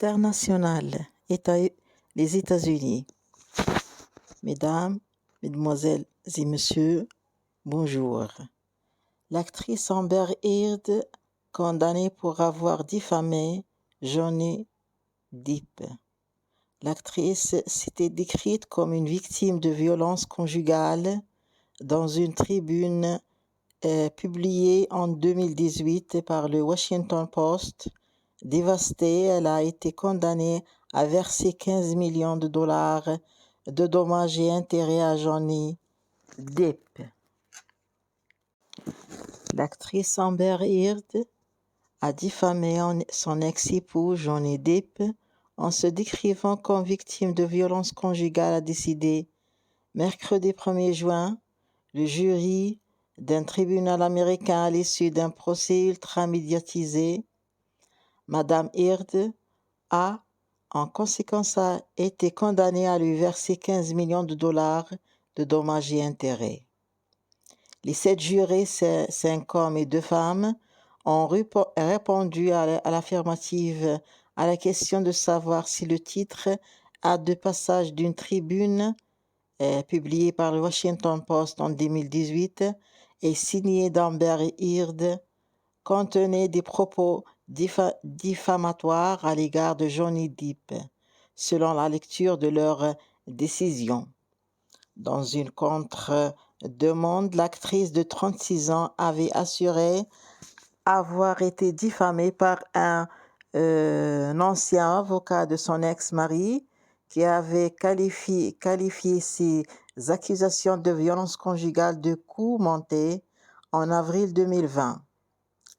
international, les États-Unis. Mesdames, Mesdemoiselles et Messieurs, bonjour. L'actrice Amber Heard, condamnée pour avoir diffamé Johnny Depp. L'actrice s'était décrite comme une victime de violences conjugales dans une tribune publiée en 2018 par le Washington Post. Dévastée, elle a été condamnée à verser 15 millions de dollars de dommages et intérêts à Johnny Depp. L'actrice Amber Heard a diffamé son ex-époux Johnny Depp en se décrivant comme victime de violences conjugales, a décidé mercredi 1er juin le jury d'un tribunal américain à l'issue d'un procès ultra médiatisé. Madame Heard a, en conséquence, été condamnée à lui verser 15 millions de dollars de dommages et intérêts. Les 7 jurés, 5 hommes et 2 femmes, ont répondu à l'affirmative à la question de savoir si le titre a de passage d'une tribune publiée par le Washington Post en 2018 et signée d'Amber Heard contenait des propos diffamatoires à l'égard de Johnny Depp, selon la lecture de leur décision. Dans une contre-demande, l'actrice de 36 ans avait assuré avoir été diffamée par un ancien avocat de son ex-mari qui avait qualifié ces accusations de violence conjugale de coups montés en avril 2020.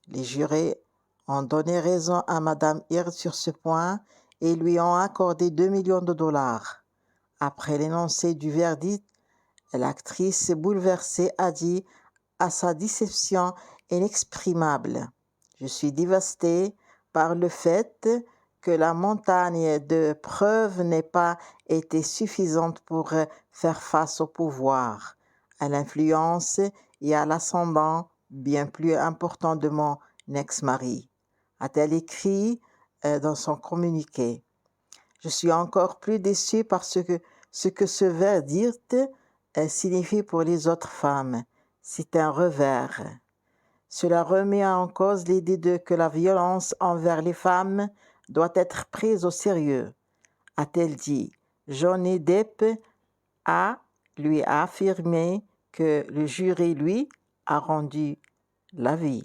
Les jurés ont donné raison à Madame Heard sur ce point et lui ont accordé 2 millions de dollars. Après l'énoncé du verdict, l'actrice bouleversée a dit à sa déception inexprimable: « Je suis dévastée par le fait que la montagne de preuves n'ait pas été suffisante pour faire face au pouvoir, à l'influence et à l'ascendant bien plus important de mon ex-mari », a-t-elle écrit dans son communiqué. Je suis encore plus déçue par ce que ce verdict signifie pour les autres femmes. C'est un revers. Cela remet en cause l'idée que la violence envers les femmes doit être prise au sérieux, a-t-elle dit. Johnny Depp lui a affirmé que le jury, lui, a rendu l'avis.